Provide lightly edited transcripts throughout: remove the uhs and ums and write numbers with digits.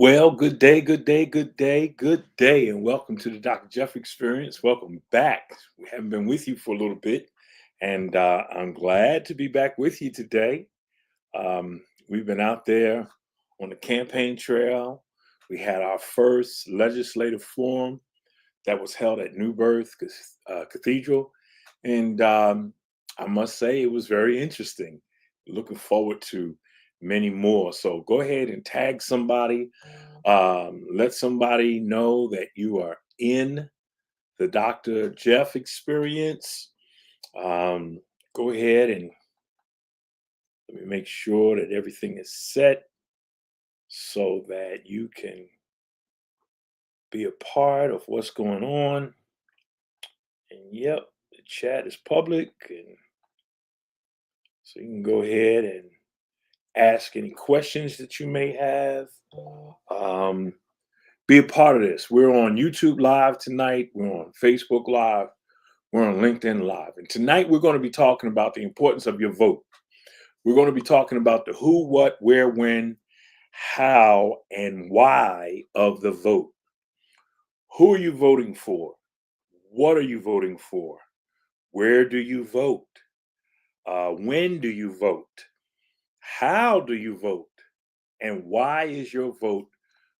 Well, good day, good day, good day, good day, and welcome to the Dr. Jeff Experience. Welcome back. We haven't been with you for a little bit, and I'm glad to be back with you today. We've been out there on the campaign trail. We had our first legislative forum that was held at New Birth Cathedral, and I must say it was very interesting. Looking forward to many more. So go ahead and tag somebody, let somebody know that you are in the Dr. Jeff experience. Um, Go ahead and let me make sure that everything is set so that you can be a part of what's going on. And yep, the chat is public, and so you can go ahead and ask any questions that you may have. Um, be a part of this. We're on YouTube Live tonight. We're on Facebook Live. We're on LinkedIn Live. And tonight we're going to be talking about the importance of your vote. We're going to be talking about the who, what, where, when, how, and why of the vote. Who are you voting for? What are you voting for? Where do you vote? When do you vote? How do you vote? And why is your vote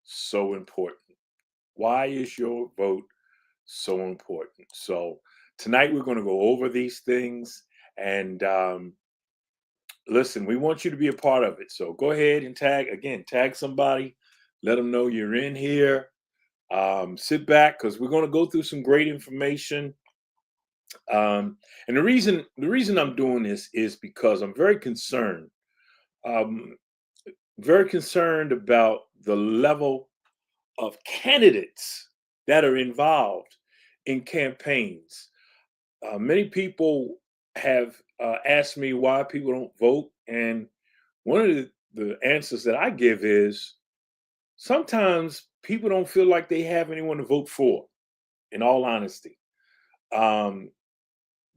so important? Why is your vote so important? So tonight we're going to go over these things, and listen, we want you to be a part of it. So go ahead and tag somebody, let them know you're in here. Sit back because we're going to go through some great information. And the reason I'm doing this is because I'm um, very concerned about the level of candidates that are involved in campaigns. Many people have asked me why people don't vote, and one of the answers that I give is sometimes people don't feel like they have anyone to vote for. In all honesty, um,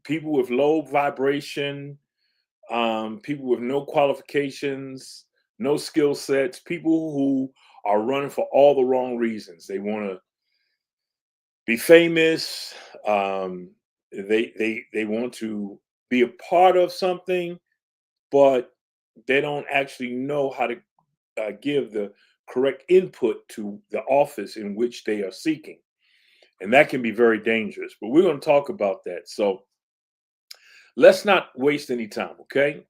people with low vibration, people with no qualifications, no skill sets, people who are running for all the wrong reasons. They want to be famous. They want to be a part of something, but they don't actually know how to give the correct input to the office in which they are seeking, and that can be very dangerous. But we're going to talk about that. So let's not waste any time. Okay.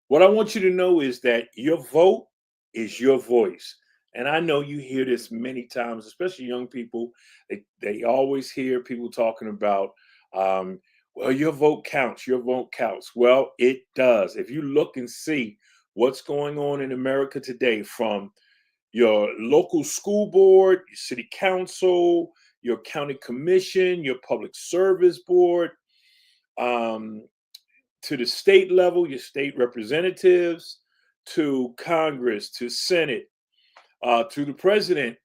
What I want you to know is that your vote is your voice. And I know you hear this many times, especially young people. They always hear people talking about, um, well, your vote counts, your vote counts. Well, it does. If you look and see what's going on in America today, from your local school board, your city council, your county commission, your public service board, um, to the state level, your state representatives, to Congress, to Senate, to the president.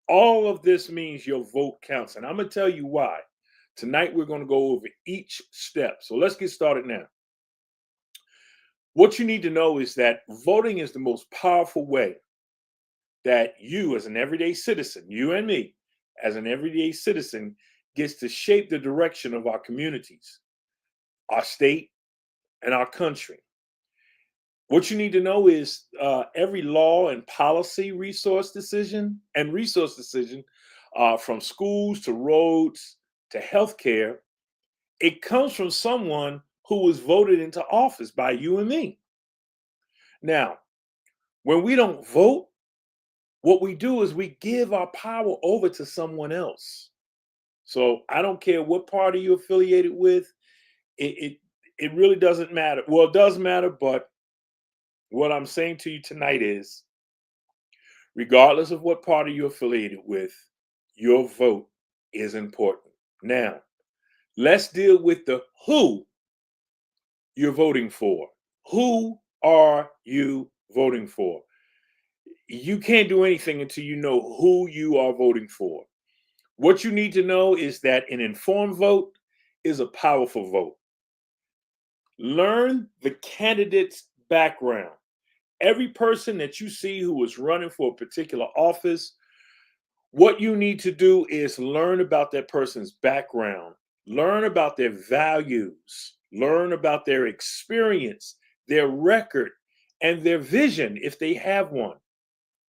All of this means your vote counts. And I'm going to tell you why. Tonight, we're going to go over each step. So let's get started now. What you need to know is that voting is the most powerful way that you, as an everyday citizen, you and me, as an everyday citizen, gets to shape the direction of our communities, our state, and our country. What you need to know is every law and policy resource decision, from schools to roads to healthcare, it comes from someone who was voted into office by you and me. Now, when we don't vote, what we do is we give our power over to someone else. So I don't care what party you're affiliated with. It it really doesn't matter. Well, it does matter, but what I'm saying to you tonight is, regardless of what party you're affiliated with, your vote is important. Now, let's deal with the who you're voting for. Who are you voting for? You can't do anything until you know who you are voting for. What you need to know is that an informed vote is a powerful vote. Learn the candidate's background. Every person that you see who is running for a particular office, what you need to do is learn about that person's background, learn about their values, learn about their experience, their record, and their vision if they have one.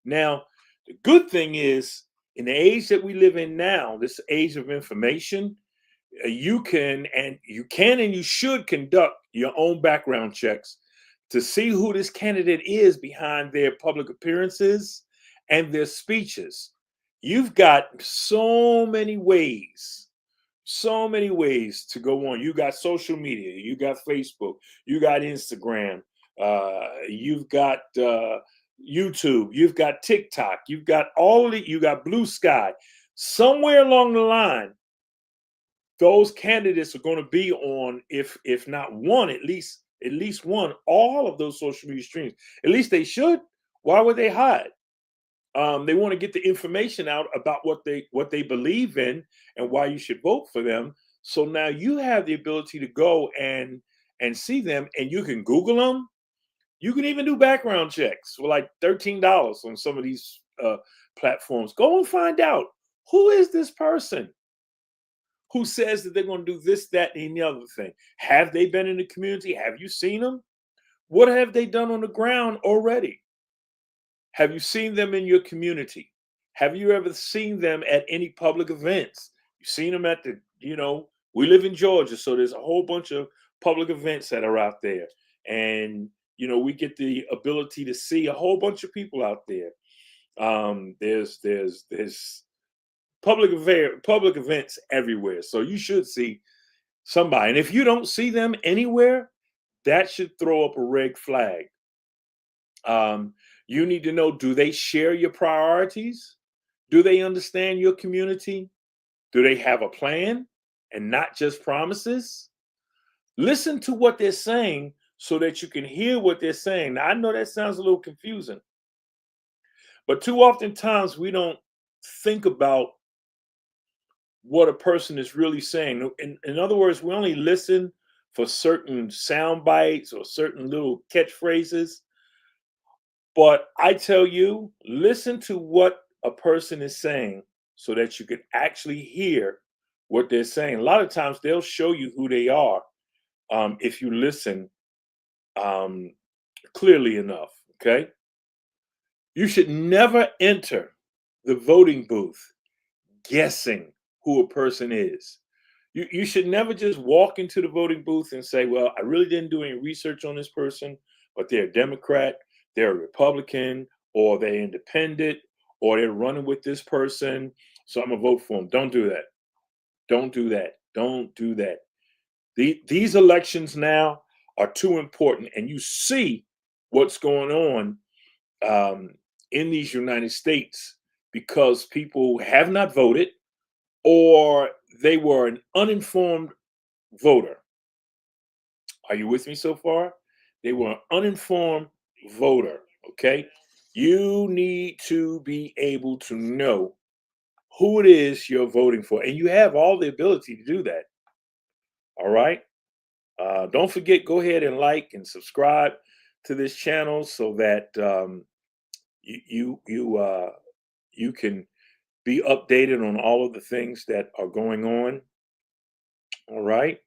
Now, the good thing is, in the age that we live in now, this age of information, you can and you should conduct your own background checks to see who this candidate is behind their public appearances and their speeches. You've got so many ways to go on. You got social media, you got Facebook, you got Instagram, you've got YouTube, you've got TikTok, you've got you got Blue Sky. Somewhere along the line, those candidates are going to be on, if not one, at least one, all of those social media streams. At least they should. Why would they hide? They want to get the information out about what they believe in and why you should vote for them. So now you have the ability to go and see them, and you can Google them. You can even do background checks for like $13 on some of these platforms. Go and find out, who is this person who says that they're going to do this, that, and the other thing. Have they been in the community? Have you seen them? What have they done on the ground already? Have you seen them in your community? Have you ever seen them at any public events? You've seen them at we live in Georgia, so there's a whole bunch of public events that are out there. And, we get the ability to see a whole bunch of people out there. There's public events everywhere. So you should see somebody. And if you don't see them anywhere, that should throw up a red flag. You need to know, do they share your priorities? Do they understand your community? Do they have a plan and not just promises? Listen to what they're saying so that you can hear what they're saying. Now, I know that sounds a little confusing, but too often times we don't think about what a person is really saying. In other words, we only listen for certain sound bites or certain little catchphrases. But I tell you, listen to what a person is saying so that you can actually hear what they're saying. A lot of times they'll show you who they are if you listen clearly enough. Okay. You should never enter the voting booth guessing who a person is. You should never just walk into the voting booth and say, well, I really didn't do any research on this person, but they're a Democrat, they're a Republican, or they're independent, or they're running with this person, so I'm going to vote for them. Don't do that. Don't do that. Don't do that. These elections now are too important, and you see what's going on in these United States because people have not voted, or they were an uninformed voter. Are you with me so far? They were an uninformed voter. Okay. You need to be able to know who it is you're voting for, and you have all the ability to do that. All right. Don't forget, go ahead and like and subscribe to this channel so that you can be updated on all of the things that are going on. All right.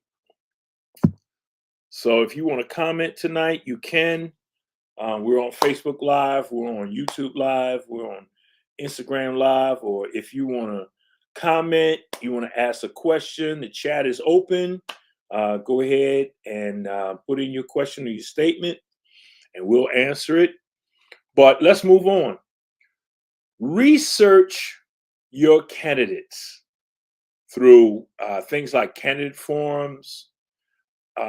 So if you want to comment tonight, you can. We're on Facebook Live, we're on YouTube Live, we're on Instagram Live, or if you want to comment, you want to ask a question, the chat is open. Go ahead and put in your question or your statement, and we'll answer it. But let's move on. Research your candidates through things like candidate forums.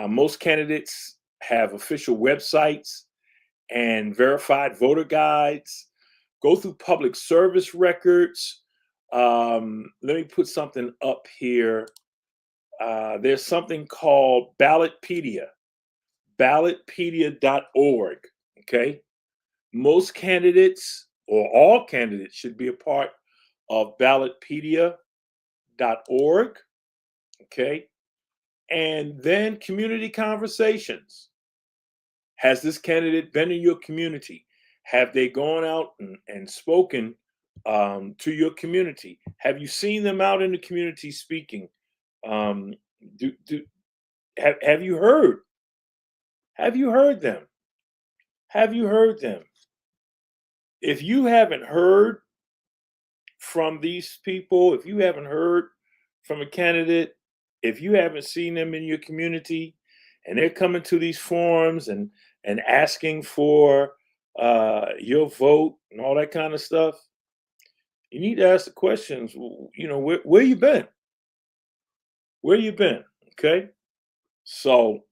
Most candidates have official websites and verified voter guides. Go through public service records. Let me put something up here. There's something called Ballotpedia, ballotpedia.org. Okay. Most candidates, or all candidates, should be a part of ballotpedia.org. Okay. And then community conversations. Has this candidate been in your community? Have they gone out and spoken to your community? Have you seen them out in the community speaking? Um, do have you heard? Have you heard them? Have you heard them? If you haven't heard from these people, if you haven't heard from a candidate, if you haven't seen them in your community, and they're coming to these forums and asking for your vote and all that kind of stuff, you need to ask the questions. Where you been? Where you been? Okay, so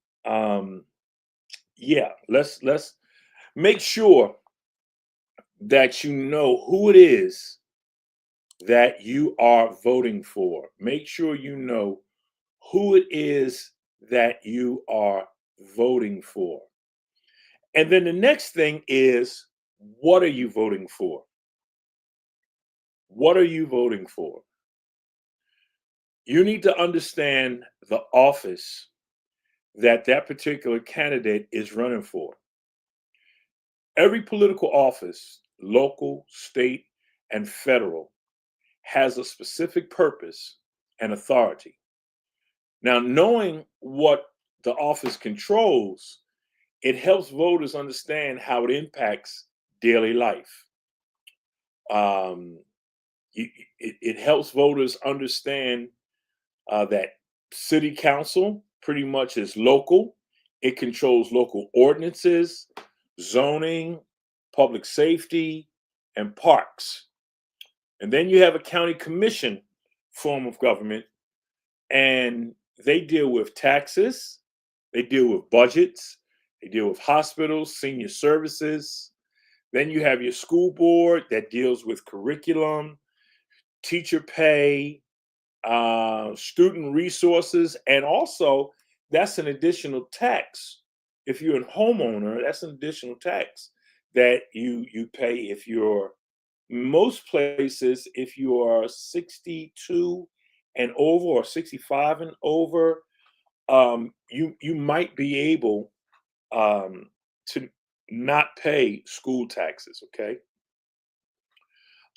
yeah, let's make sure that you know who it is that you are voting for. Make sure you know who it is that you are voting for. And then the next thing is, what are you voting for? What are you voting for? You need to understand the office that that particular candidate is running for. Every political office, local, state, and federal, has a specific purpose and authority. Now, knowing what the office controls, it helps voters understand how it impacts daily life. Um, it helps voters understand that city council pretty much is local. It controls local ordinances, zoning, public safety, and parks. And then you have a county commission form of government, and they deal with taxes, they deal with budgets, they deal with hospitals, senior services. Then you have your school board that deals with curriculum, teacher pay, student resources, and also that's an additional tax. If you're a homeowner, that's an additional tax that you pay if you're most places, if you are 62 and over or 65 and over, you might be able to not pay school taxes. Okay,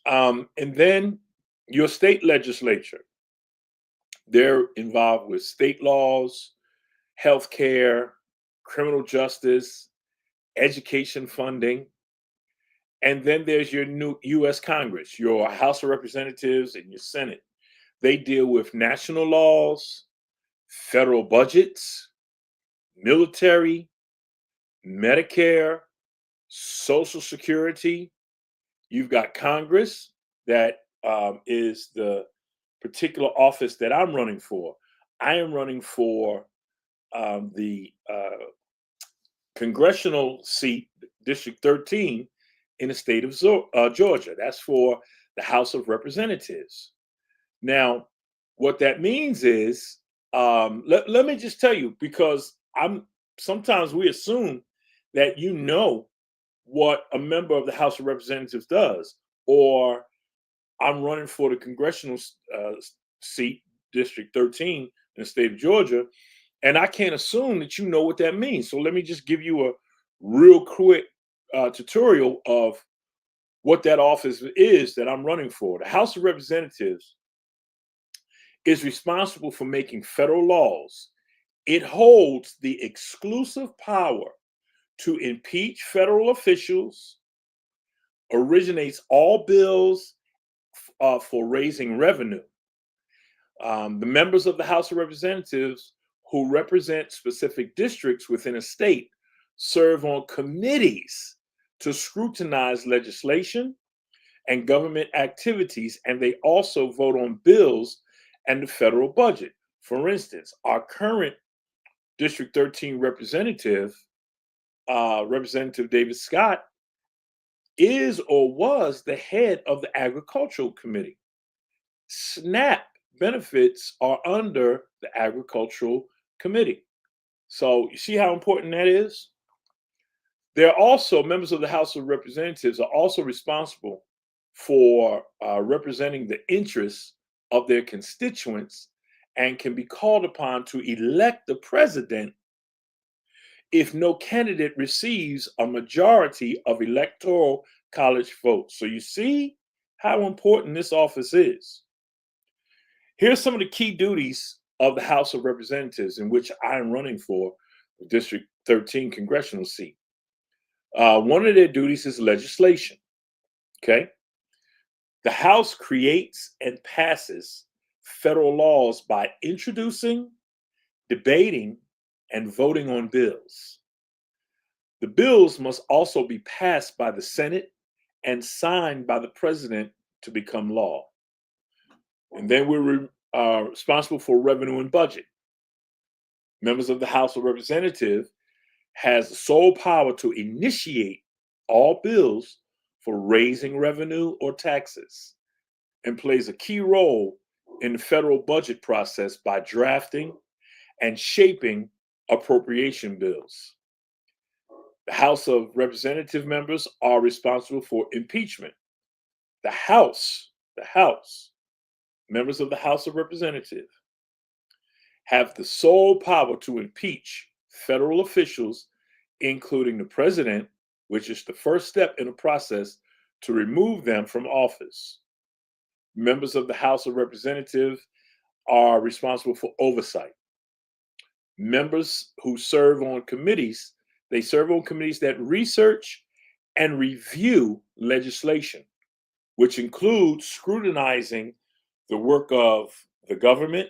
and then your state legislature, they're involved with state laws, healthcare, criminal justice, education funding. And then there's your new US Congress, your House of Representatives, and your Senate. They deal with national laws, federal budgets, military, Medicare, Social Security. You've got Congress, that is the particular office that I'm running for. I am running for the congressional seat, District 13, in the state of Georgia. That's for the House of Representatives. Now, what that means is, let me just tell you, because sometimes we assume that you know what a member of the House of Representatives does, or I'm running for the congressional seat, District 13, in the state of Georgia, and I can't assume that you know what that means. So let me just give you a real quick tutorial of what that office is that I'm running for. The House of Representatives is responsible for making federal laws. It holds the exclusive power to impeach federal officials, originates all bills for raising revenue. The members of the House of Representatives who represent specific districts within a state serve on committees to scrutinize legislation and government activities, and they also vote on bills and the federal budget. For instance, our current District 13 representative, Representative David Scott, is or was the head of the Agricultural Committee. SNAP benefits are under the Agricultural Committee. So you see how important that is? They're also members of the House of Representatives are also responsible for representing the interests of their constituents and can be called upon to elect the president if no candidate receives a majority of electoral college votes. So you see how important this office is. Here's some of the key duties of the House of Representatives, in which I am running for the District 13 congressional seat. One of their duties is legislation. Okay. The House creates and passes federal laws by introducing, debating, and voting on bills. The bills must also be passed by the Senate and signed by the president to become law. And then we're responsible for revenue and budget. Members of the House of Representatives has the sole power to initiate all bills for raising revenue or taxes, and plays a key role in the federal budget process by drafting and shaping appropriation bills. The House of Representative members are responsible for impeachment. The House, members of the House of Representatives have the sole power to impeach federal officials, including the president, which is the first step in the process to remove them from office. Members of the House of Representatives are responsible for oversight. Members who serve on committees, they serve on committees that research and review legislation, which includes scrutinizing the work of the government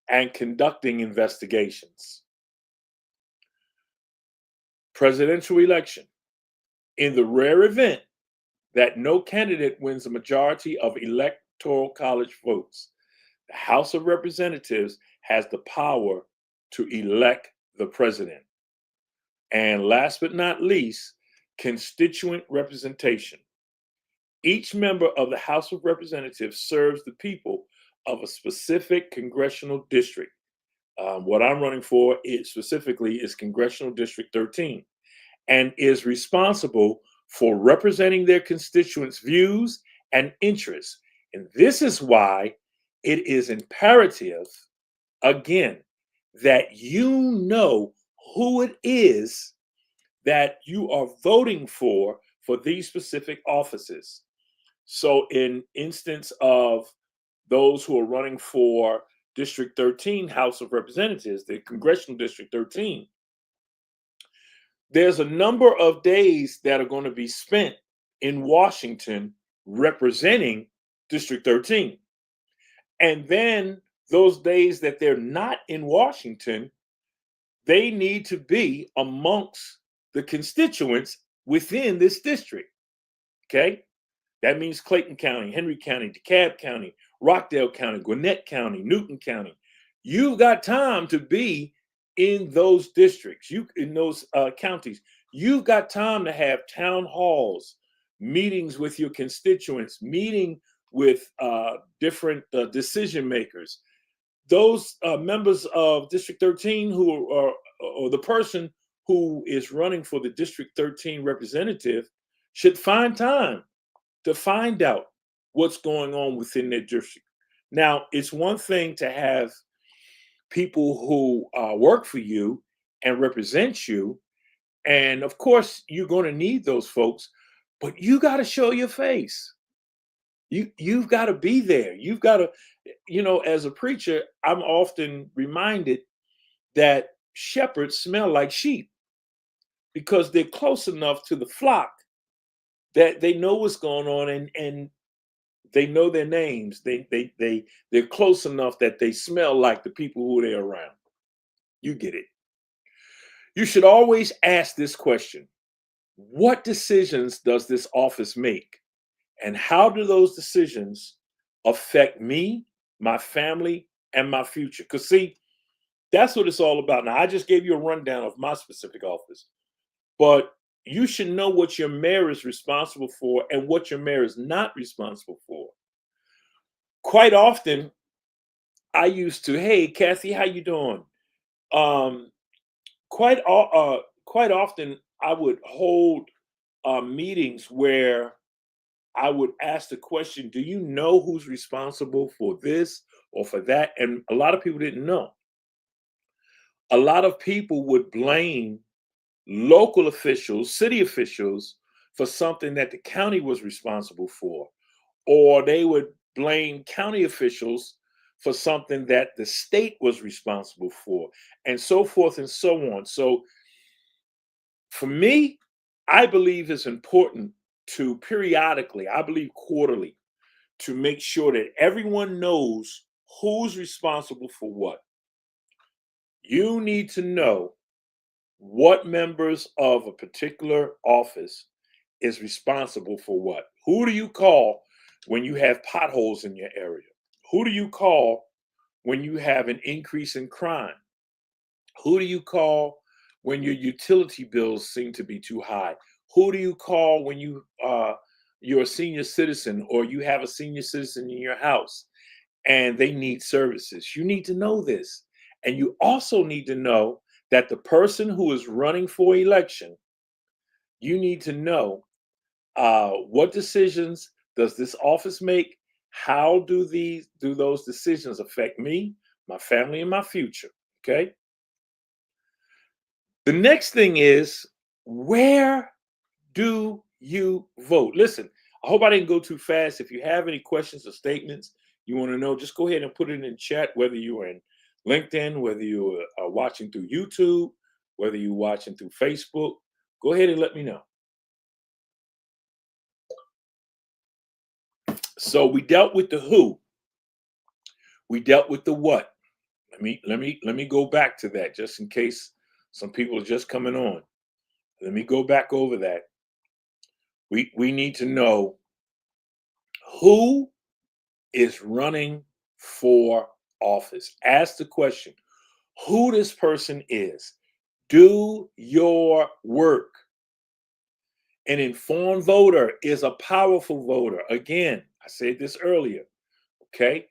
and conducting investigations. Presidential election. In the rare event that no candidate wins a majority of electoral college votes, the House of Representatives has the power to elect the president. And last but not least, constituent representation. Each member of the House of Representatives serves the people of a specific congressional district. What I'm running for specifically is Congressional District 13, and is responsible for representing their constituents' views and interests. And this is why it is imperative, again, that you know who it is that you are voting for these specific offices. So in instance of those who are running for District 13 House of Representatives, the Congressional District 13, there's a number of days that are going to be spent in Washington representing District 13. And then those days that they're not in Washington, they need to be amongst the constituents within this district. Okay? That means Clayton County, Henry County, DeKalb County, Rockdale County, Gwinnett County, Newton County. You've got time to be in those districts, in those counties. You've got time to have town halls, meetings with your constituents, meeting with different decision makers. Those members of District 13 who are, or the person who is running for the District 13 representative, should find time to find out what's going on within their district. Now, it's one thing to have people who work for you and represent you, and of course, you're going to need those folks, but you got to show your face. You've got to be there. You've got to, as a preacher, I'm often reminded that shepherds smell like sheep because they're close enough to the flock that they know what's going on, and they know their names. They're close enough that they smell like the people who they're around. You get it. You should always ask this question: what decisions does this office make? And how do those decisions affect me, my family, and my future? Because see, that's what it's all about. Now, I just gave you a rundown of my specific office, but you should know what your mayor is responsible for and what your mayor is not responsible for. Quite often, I used to, hey, Kathy, how you doing? Um, quite often, I would hold meetings where I would ask the question, do you know who's responsible for this or for that? And a lot of people didn't know. a lot of people would blame local officials, city officials, for something that the county was responsible for, or they would blame county officials for something that the state was responsible for, and so forth and so on. So, for me, I believe it's important to periodically, I believe quarterly, to make sure that everyone knows who's responsible for what. You need to know what members of a particular office is responsible for what. Who do you call when you have potholes in your area? Who do you call when you have an increase in crime? Who do you call when your utility bills seem to be too high? Who do you call when you're a senior citizen or you have a senior citizen in your house and they need services? You need to know this. And you also need to know that the person who is running for election, you need to know what decisions does this office make? How do those decisions affect me, my family, and my future? Okay. The next thing is, where do you vote? Listen, I hope I didn't go too fast. If you have any questions or statements you want to know, just go ahead and put it in chat, whether you are in LinkedIn, whether you are watching through YouTube, whether you're watching through Facebook. Go ahead and let me know. So we dealt with the who. We dealt with the what. Let me go back to that just in case some people are just coming on. Let me go back over that. We need to know who is running for office. Ask the question, who this person is. Do your work. An informed voter is a powerful voter. Again, I said this earlier. Okay.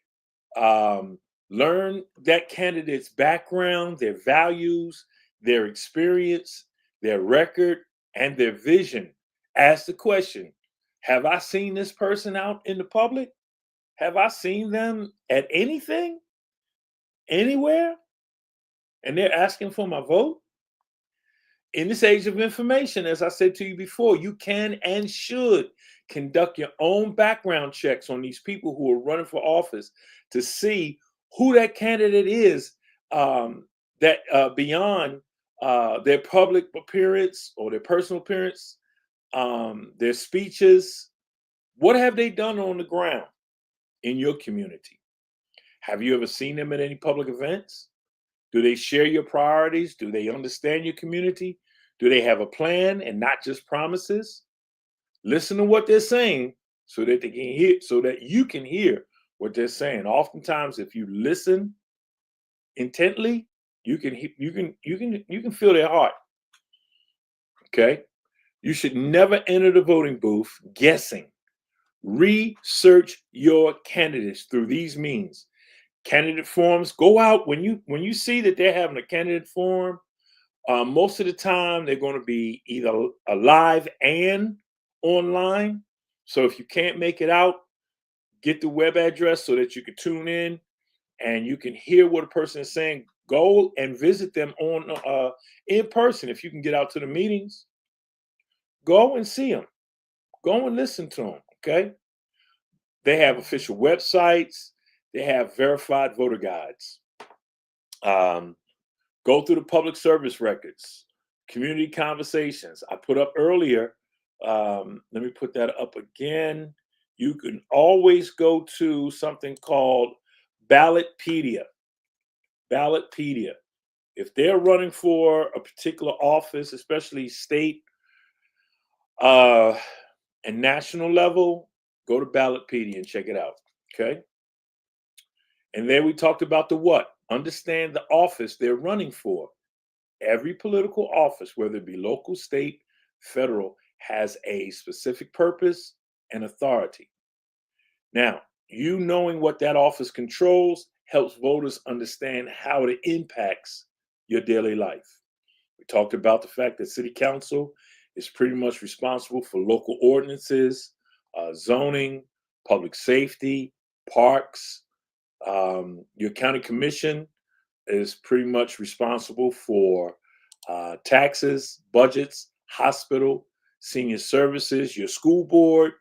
Learn that candidate's background, their values, their experience, their record, and their vision. Ask the question, have I seen this person out in the public? Have I seen them at anything, anywhere? And they're asking for my vote? In this age of information, as I said to you before, you can and should conduct your own background checks on these people who are running for office to see who that candidate is, that beyond their public appearance or their personal appearance, their speeches, what have they done on the ground in your community? Have you ever seen them at any public events? Do they share your priorities? Do they understand your community? Do they have a plan and not just promises? Listen to what they're saying so that they can hear, so that you can hear what they're saying. Oftentimes, if you listen intently, you can feel their heart. Okay? You should never enter the voting booth guessing. Research your candidates through these means. Candidate forums, go out when you see that they're having a candidate forum. Most of the time they're going to be either live and online. So if you can't make it out, get the web address so that you can tune in and you can hear what a person is saying. Go and visit them on in person. If you can get out to the meetings, go and see them. Go and listen to them. Okay. They have official websites. They have verified voter guides. Go through the public service records, community conversations. I put up earlier, let me put that up again. You can always go to something called Ballotpedia. Ballotpedia. If they're running for a particular office, especially state uh, and national level, go to Ballotpedia and check it out. Okay. And then we talked about the what. Understand the office they're running for. Every political office, whether it be local, state, federal, has a specific purpose and authority. Now, you knowing what that office controls helps voters understand how it impacts your daily life. We talked about the fact that city council is pretty much responsible for local ordinances, zoning, public safety, parks. Your county commission is pretty much responsible for taxes, budgets, hospital, senior services, your school board,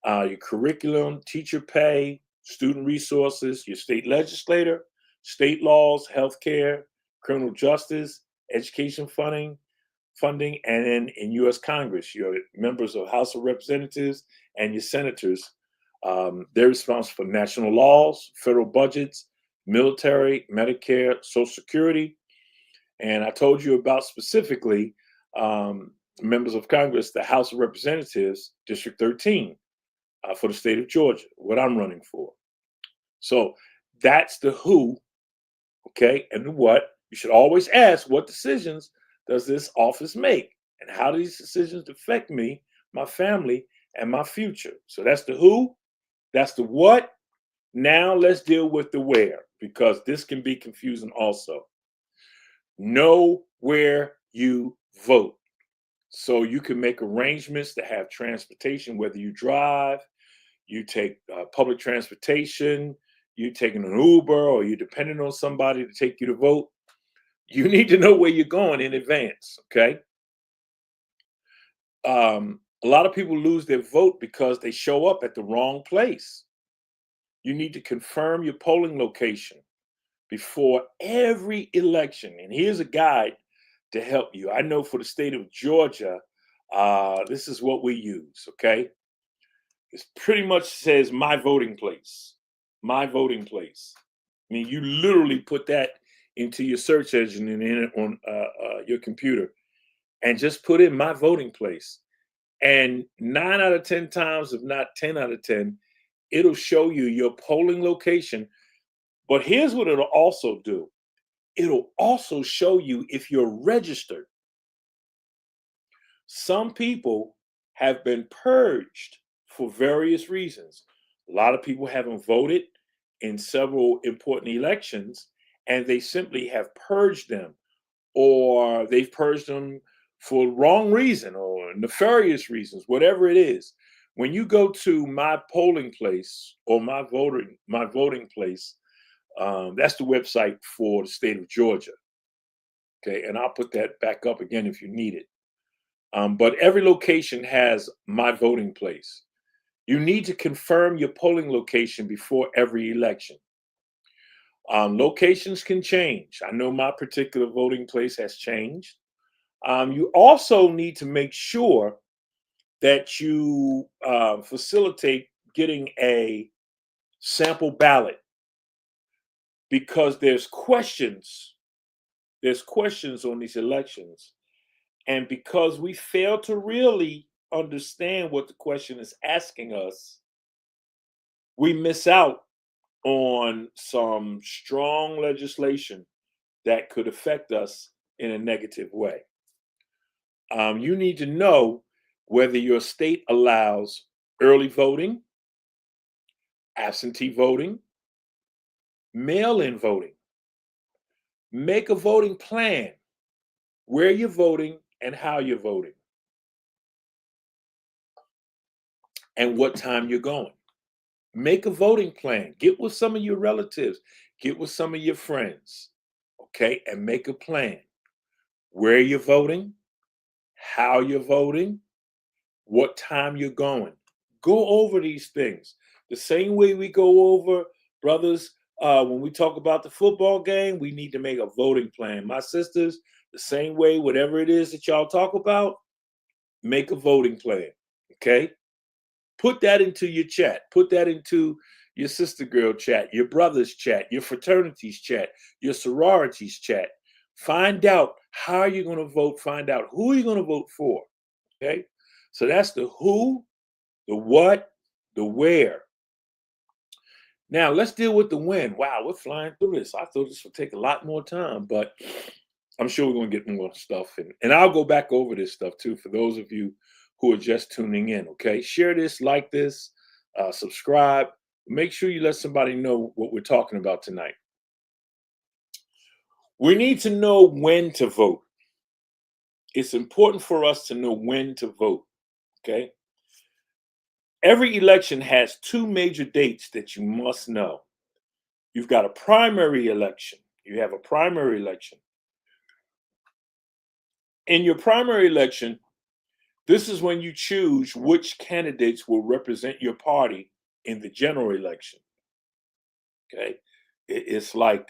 your curriculum, teacher pay, student resources, your state legislator, state laws, healthcare, criminal justice, education funding, and then in U.S. Congress, your members of House of Representatives and your senators. They're responsible for national laws, federal budgets, military, Medicare, Social Security. And I told you about specifically members of Congress, the House of Representatives, District 13 for the state of Georgia, what I'm running for. So that's the who, okay, and the what. You should always ask, what decisions does this office make? And how do these decisions affect me, my family, and my future? So that's the who, that's the what. Now let's deal with the where, because this can be confusing also. Know where you vote. So you can make arrangements to have transportation, whether you drive, you take public transportation, you're taking an Uber, or you're depending on somebody to take you to vote. You need to know where you're going in advance, okay? A lot of people lose their vote because they show up at the wrong place. You need to confirm your polling location before every election. And here's a guide to help you. I know for the state of Georgia, this is what we use, okay? It pretty much says my voting place, my voting place. I mean, you literally put that into your search engine and in it on your computer and just put in my voting place. And 9 out of 10 times, if not 10 out of 10, it'll show you your polling location. But here's what it'll also do. It'll also show you if you're registered. Some people have been purged for various reasons. A lot of people haven't voted in several important elections, and they simply have purged them, or they've purged them for wrong reason or nefarious reasons, whatever it is. When you go to my polling place or my voting place, that's the website for the state of Georgia. Okay, and I'll put that back up again if you need it. But every location has my voting place. You need to confirm your polling location before every election. Locations can change. I know my particular voting place has changed. You also need to make sure that you facilitate getting a sample ballot, because there's questions. There's questions on these elections. And because we fail to really understand what the question is asking us, we miss out on some strong legislation that could affect us in a negative way. You need to know whether your state allows early voting, absentee voting, mail in voting. Make a voting plan, where you're voting and how you're voting, and what time you're going. Make a voting plan. Get with some of your relatives, get with some of your friends, okay, and make a plan. Where you're voting, how you're voting, what time you're going. Go over these things the same way we go over, brothers. When we talk about the football game, we need to make a voting plan. My sisters, the same way, whatever it is that y'all talk about, make a voting plan. Okay? Put that into your chat. Put that into your sister girl chat, your brother's chat, your fraternities chat, your sororities chat. Find out how you're going to vote. Find out who you're going to vote for. Okay? So that's the who, the what, the where. Now let's deal with the when. Wow, we're flying through this. I thought this would take a lot more time, but I'm sure we're going to get more stuff. And I'll go back over this stuff too for those of you who are just tuning in. Okay, share this, like this, subscribe. Make sure you let somebody know what we're talking about tonight. We need to know when to vote. It's important for us to know when to vote. Okay. Every election has two major dates that you must know. You've got a primary election, You have a primary election. In your primary election, this is when you choose which candidates will represent your party in the general election. Okay. It's like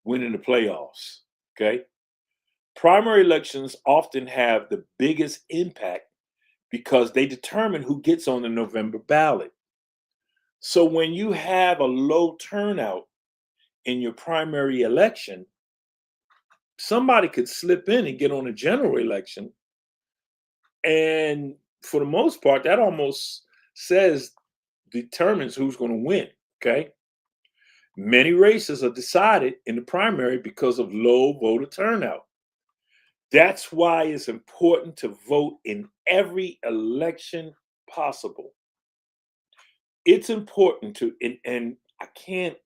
winning the playoffs. Okay. Primary elections often have the biggest impact because they determine who gets on the November ballot. So when you have a low turnout in your primary election, somebody could slip in and get on a general election. And for the most part, that almost says determines who's going to win. Okay. Many races are decided in the primary because of low voter turnout. That's why it's important to vote in every election possible. It's important to, and I can't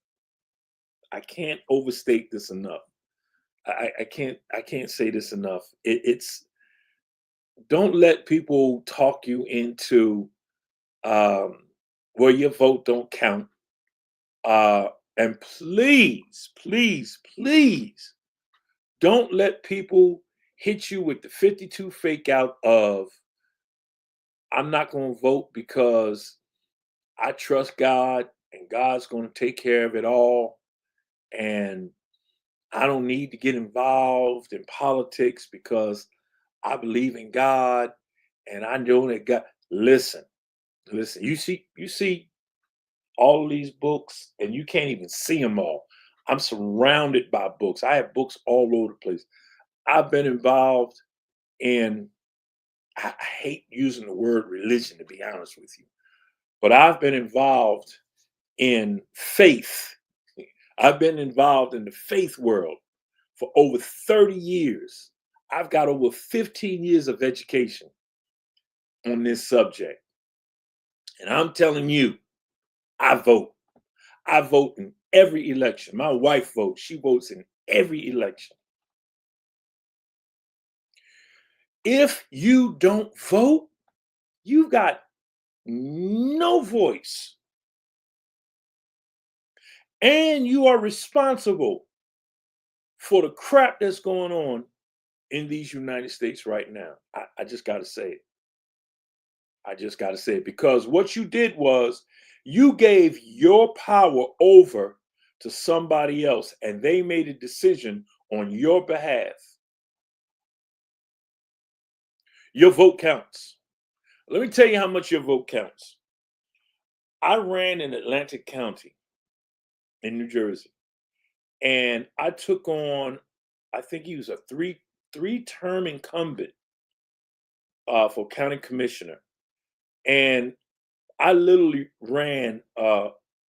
overstate this enough. I can't say this enough. It's don't let people talk you into well, your vote don't count. Uh, and please, please, please don't let people hit you with the 52 fake out of I'm not going to vote because I trust God and God's going to take care of it all. And I don't need to get involved in politics because I believe in God and I know that God. Listen, listen. You see all these books and you can't even see them all. I'm surrounded by books. I have books all over the place. I've been involved in, I hate using the word religion to be honest with you, but I've been involved in faith. I've been involved in the faith world for over 30 years. I've got over 15 years of education on this subject. And I'm telling you, I vote. I vote in every election. My wife votes. She votes in every election. If you don't vote, you've got no voice. And you are responsible for the crap that's going on in these United States right now. I just got to say it. I just got to say it because what you did was you gave your power over to somebody else and they made a decision on your behalf. Your vote counts. Let me tell you how much your vote counts. I ran in Atlantic County in New Jersey and I took on, I think he was a three-term incumbent for county commissioner. And I literally ran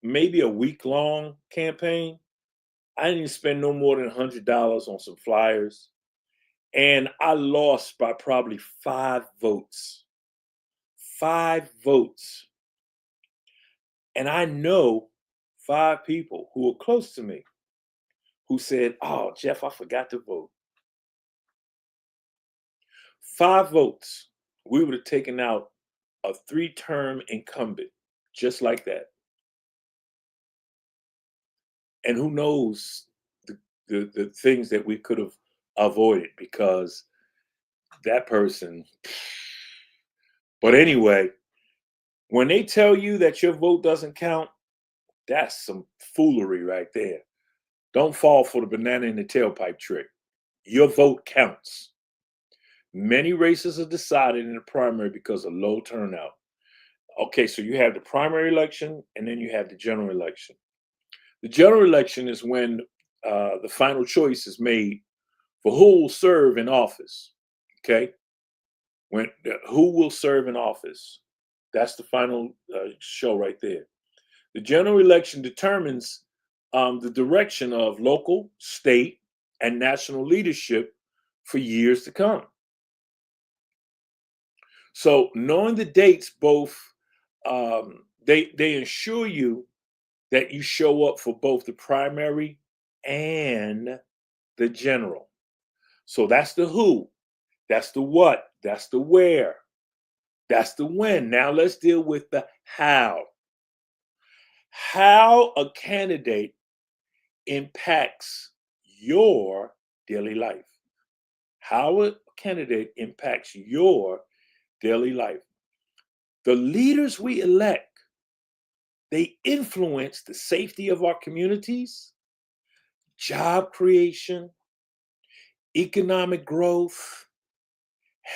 maybe a week long campaign. I didn't spend no more than $100 on some flyers. And I lost by probably 5 votes. 5 votes. And I know 5 people who were close to me who said, "Oh, Jeff, I forgot to vote." 5 votes. We would have taken out a three-term incumbent just like that. And who knows the things that we could have avoided because that person. But anyway, when they tell you that your vote doesn't count, that's some foolery right there. Don't fall for the banana in the tailpipe trick. Your vote counts. Many races are decided in the primary because of low turnout. Okay, so you have the primary election and then you have the general election. The general election is when the final choice is made for who will serve in office. Okay, when who will serve in office? That's the final show right there. The general election determines the direction of local, state, and national leadership for years to come. So knowing the dates, both they ensure you that you show up for both the primary and the general. So that's the who, that's the what, that's the where, that's the when. Now let's deal with the how. How a candidate impacts your daily life. How a candidate impacts your daily life. The leaders we elect, they influence the safety of our communities, job creation, economic growth,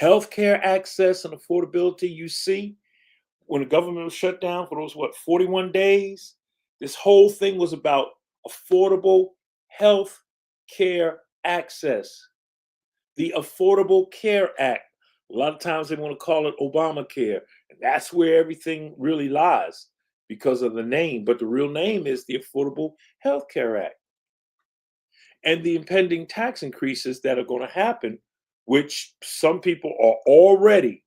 healthcare access and affordability. You see, when the government was shut down for those, 41 days, this whole thing was about affordable health care access. The Affordable Care Act. A lot of times they want to call it Obamacare. And that's where everything really lies because of the name. But the real name is the Affordable Health Care Act. And the impending tax increases that are going to happen, which some people are already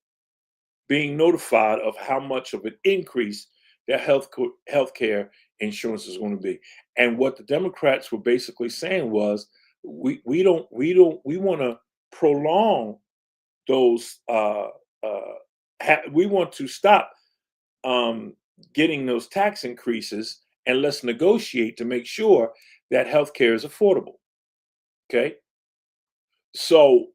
being notified of how much of an increase their health care insurance is going to be. And what the Democrats were basically saying was, we want to prolong those. We want to stop um, getting those tax increases, and let's negotiate to make sure that health care is affordable. Okay, so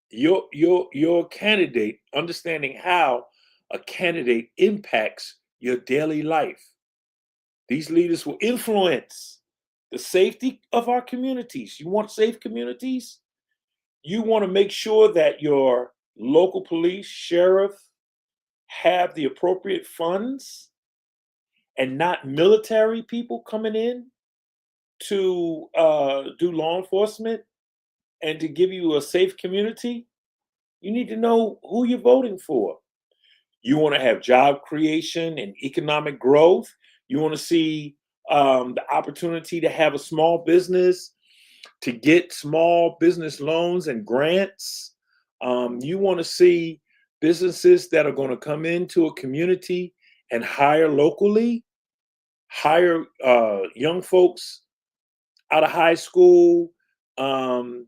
your candidate, understanding how a candidate impacts your daily life. These leaders will influence the safety of our communities. You want safe communities? You want to make sure that your local police, sheriff have the appropriate funds and not military people coming in to do law enforcement and to give you a safe community. You need to know who you're voting for. You want to have job creation and economic growth. You want to see the opportunity to have a small business, to get small business loans and grants. You want to see businesses that are going to come into a community and hire locally, hire young folks out of high school um,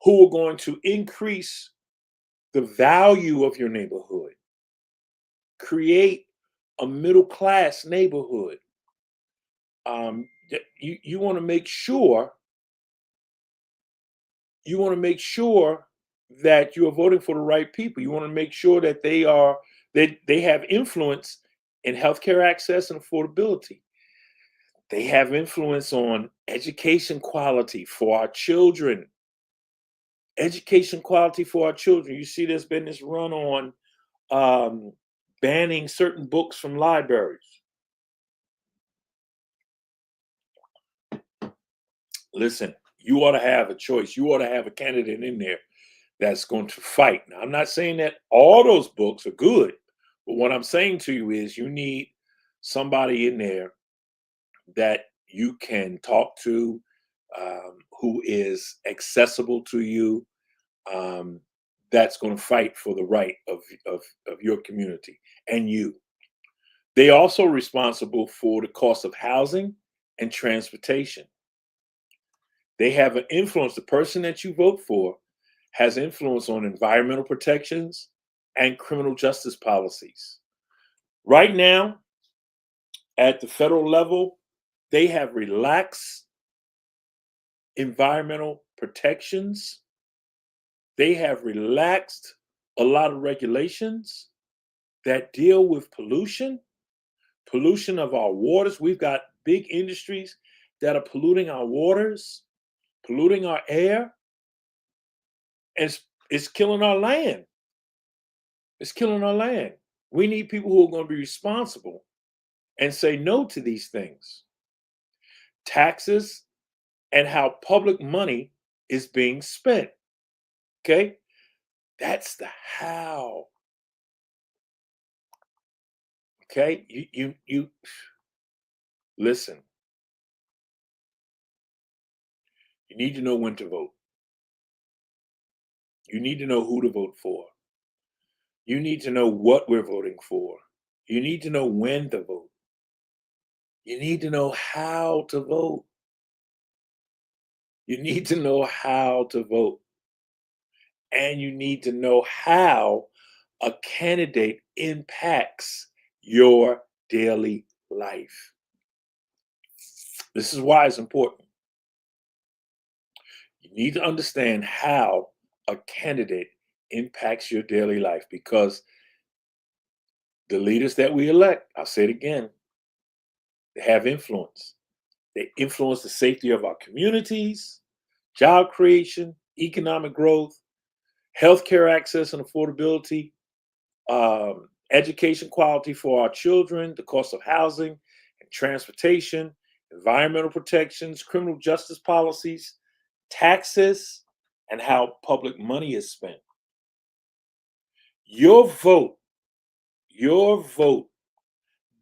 who are going to increase the value of your neighborhood, create a middle class neighborhood. You want to make sure that you are voting for the right people. You want to make sure that they have influence in healthcare access and affordability. They have influence on education quality for our children. Education quality for our children. You see, there's been this run on um, banning certain books from libraries. Listen, you ought to have a choice. You ought to have a candidate in there that's going to fight. Now, I'm not saying that all those books are good, but what I'm saying to you is you need somebody in there that you can talk to, who is accessible to you, um, that's going to fight for the right of your community and you. They also responsible for the cost of housing and transportation. They have an influence. The person that you vote for has influence on environmental protections and criminal justice policies. Right now, at the federal level, they have relaxed environmental protections. They have relaxed a lot of regulations that deal with pollution of our waters. We've got big industries that are polluting our waters, polluting our air, and it's killing our land. It's killing our land. We need people who are going to be responsible and say no to these things. Taxes and how public money is being spent. Okay? That's the how. Okay? You listen. You need to know when to vote. You need to know who to vote for. You need to know what we're voting for. You need to know when to vote. You need to know how to vote. You need to know how to vote. And you need to know how a candidate impacts your daily life. This is why it's important. You need to understand how a candidate impacts your daily life because the leaders that we elect, I'll say it again, they have influence. They influence the safety of our communities, job creation, economic growth, healthcare access and affordability, education quality for our children, the cost of housing and transportation, environmental protections, criminal justice policies, taxes, and how public money is spent. Your vote, your vote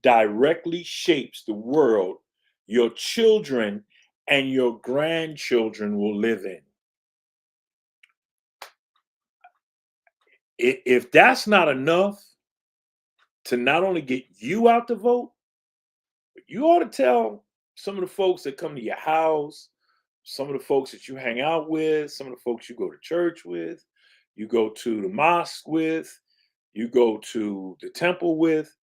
directly shapes the world your children and your grandchildren will live in. If that's not enough to not only get you out to vote, but you ought to tell some of the folks that come to your house, some of the folks that you hang out with, some of the folks you go to church with, you go to the mosque with, you go to the temple with.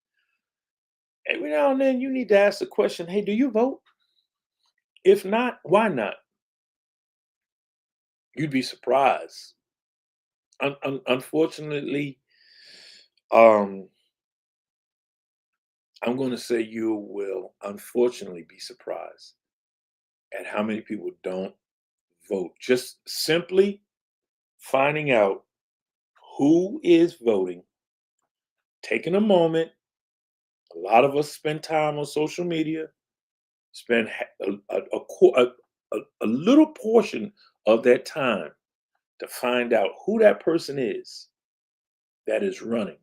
Every now and then you need to ask the question, hey, do you vote? If not, why not? You'd be surprised. Unfortunately, um, I'm going to say you will unfortunately be surprised at how many people don't vote. Just simply finding out who is voting, taking a moment. A lot of us spend time on social media, spend a little portion of that time to find out who that person is that is running.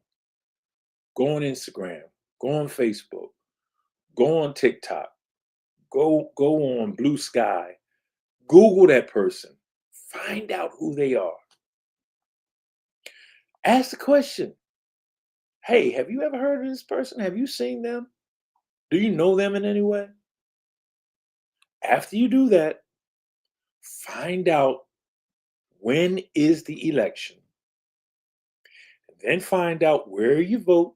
Go on Instagram, go on Facebook, go on TikTok, go on Blue Sky, Google that person, find out who they are. Ask the question, hey, have you ever heard of this person? Have you seen them? Do you know them in any way? After you do that, find out when is the election. Then find out where you vote.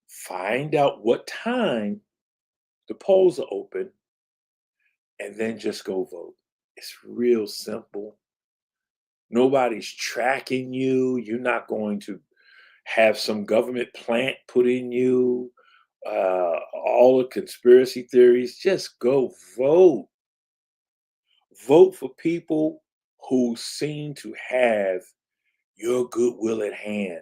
Find out what time the polls are open, and then just go vote. It's real simple. Nobody's tracking you. You're not going to have some government plant put in you. All the conspiracy theories. Just go vote. Vote for people who seem to have your goodwill at hand.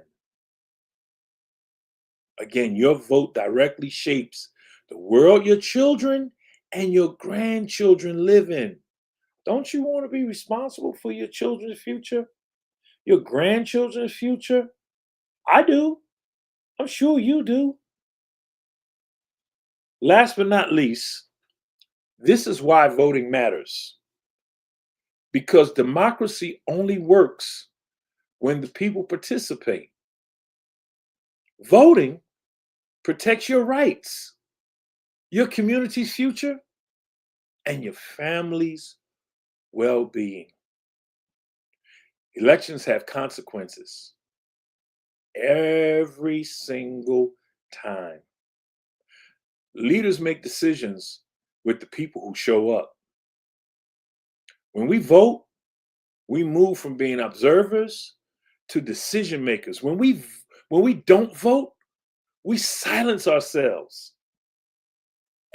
Again, your vote directly shapes the world your children and your grandchildren live in. Don't you want to be responsible for your children's future? Your grandchildren's future? I do. I'm sure you do. Last but not least, this is why voting matters. Because democracy only works when the people participate. Voting protects your rights, your community's future, and your family's well being. Elections have consequences every single time. Leaders make decisions with the people who show up. When we vote, we move from being observers to decision makers. When we don't vote, we silence ourselves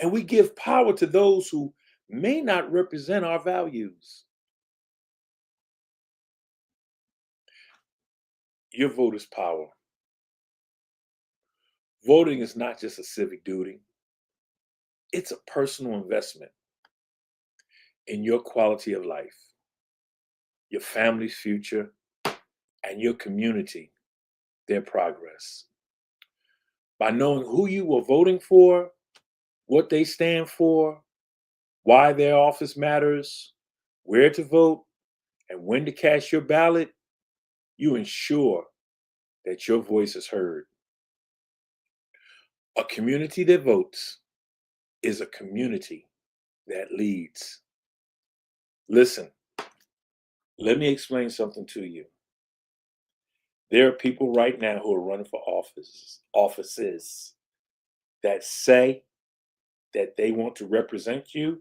and we give power to those who may not represent our values. Your vote is power. Voting is not just a civic duty, it's a personal investment in your quality of life, your family's future, and your community, their progress. By knowing who you are voting for, what they stand for, why their office matters, where to vote, and when to cast your ballot, you ensure that your voice is heard. A community that votes is a community that leads. Listen, let me explain something to you. There are people right now who are running for offices that say that they want to represent you,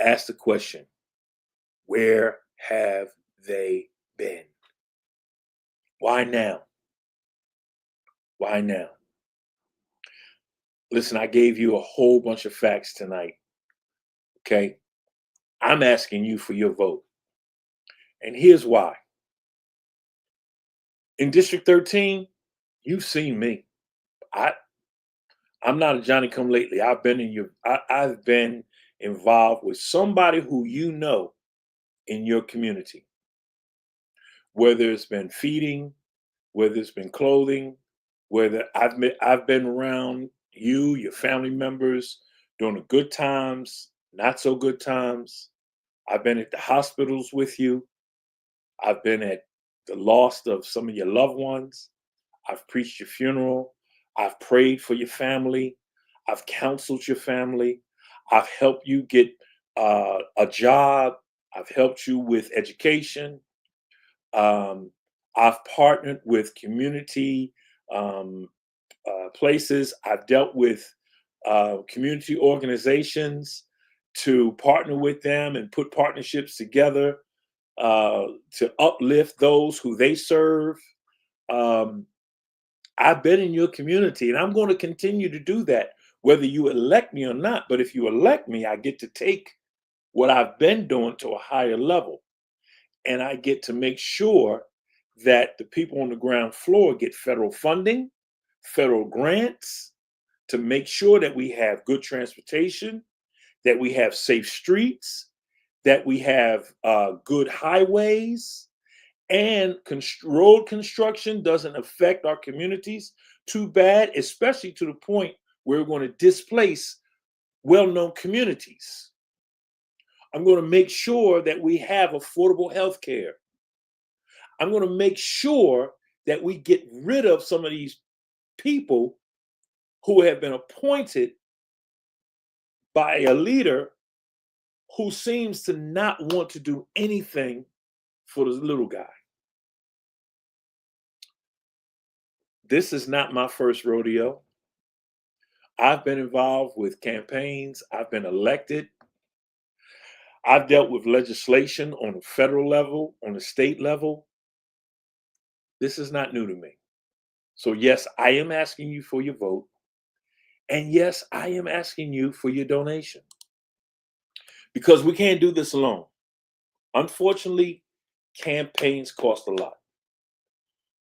ask the question, where have they been? Why now? Why now? Listen, I gave you a whole bunch of facts tonight. Okay. I'm asking you for your vote. And here's why. In District 13, you've seen me. I I'm not a Johnny come lately. I've been involved with somebody who you know in your community, whether it's been feeding, whether it's been clothing, whether I've been around you, your family members during the good times, not so good times. I've been at the hospitals with you. I've been at the loss of some of your loved ones. I've preached your funeral. I've prayed for your family. I've counseled your family. I've helped you get a job. I've helped you with education. Um, I've partnered with community um, places. I've dealt with community organizations to partner with them and put partnerships together to uplift those who they serve. Um, I've been in your community and I'm going to continue to do that, whether you elect me or not. But if you elect me, I get to take what I've been doing to a higher level. And I get to make sure that the people on the ground floor get federal funding, federal grants to make sure that we have good transportation, that we have safe streets, that we have good highways, and road construction doesn't affect our communities too bad, especially to the point where we're going to displace well-known communities. I'm going to make sure that we have affordable health care. I'm going to make sure that we get rid of some of these people who have been appointed by a leader who seems to not want to do anything for the little guy. This is not my first rodeo. I've been involved with campaigns. I've been elected. I've dealt with legislation on the federal level, on the state level. This is not new to me. So, yes, I am asking you for your vote. And yes, I am asking you for your donation because we can't do this alone. Unfortunately, campaigns cost a lot.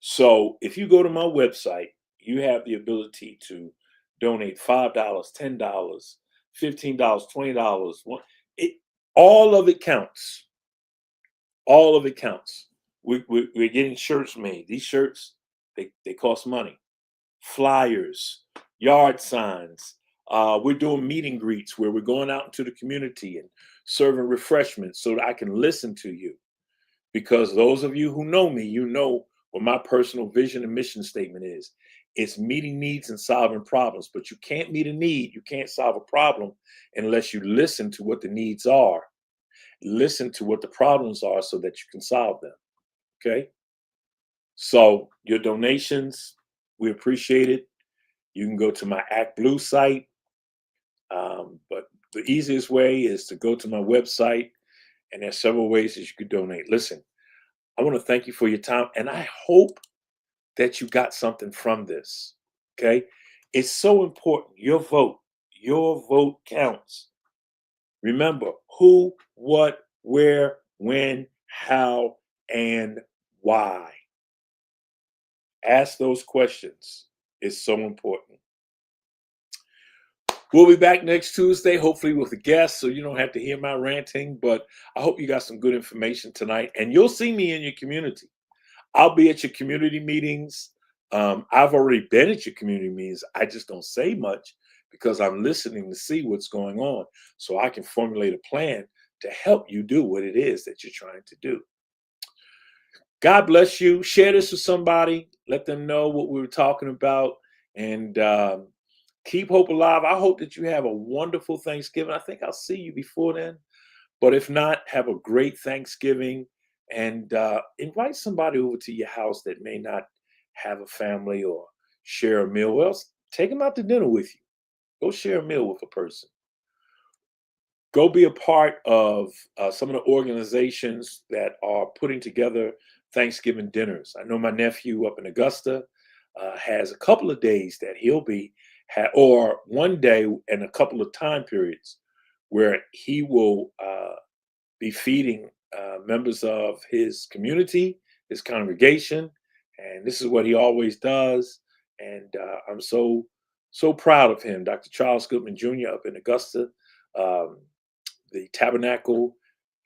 So, if you go to my website, you have the ability to donate $5, $10, $15, $20. It, all of it counts. All of it counts. We're getting shirts made. These shirts, they cost money. Flyers, yard signs. We're doing meet and greets where we're going out into the community and serving refreshments so that I can listen to you. Because those of you who know me, you know what my personal vision and mission statement is. It's meeting needs and solving problems. But you can't meet a need, you can't solve a problem unless you listen to what the needs are. Listen to what the problems are so that you can solve them. Okay. So your donations, we appreciate it. You can go to my Act Blue site. But the easiest way is to go to my website, and there's several ways that you could donate. Listen, I want to thank you for your time, and I hope that you got something from this. Okay. It's so important. Your vote counts. Remember who, what, where, when, how, and why. Ask those questions. It's so important. We'll be back next Tuesday, hopefully with a guest, so you don't have to hear my ranting. But I hope you got some good information tonight, and you'll see me in your community. I'll be at your community meetings. I've already been at your community meetings. I just don't say much because I'm listening to see what's going on so I can formulate a plan to help you do what it is that you're trying to do. God bless you. Share this with somebody. Let them know what we were talking about. And keep hope alive. I hope that you have a wonderful Thanksgiving. I think I'll see you before then. But if not, have a great Thanksgiving and invite somebody over to your house that may not have a family or share a meal. Well, take them out to dinner with you. Go share a meal with a person. Go be a part of some of the organizations that are putting together Thanksgiving dinners. I know my nephew up in Augusta has a couple of days that he'll be, or one day and a couple of time periods where he will be feeding members of his community, his congregation, and this is what he always does. And I'm so proud of him, Dr. Charles Goodman Jr. up in Augusta, um, the Tabernacle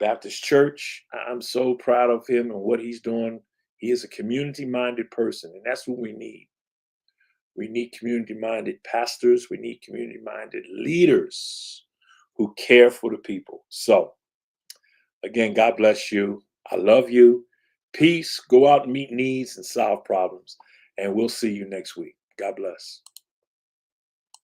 Baptist Church. I'm so proud of him and what he's doing. He is a community-minded person, and that's what we need. We need community-minded pastors. We need community-minded leaders who care for the people. So again, God bless you. I love you. Peace. Go out and meet needs and solve problems. And we'll see you next week. God bless.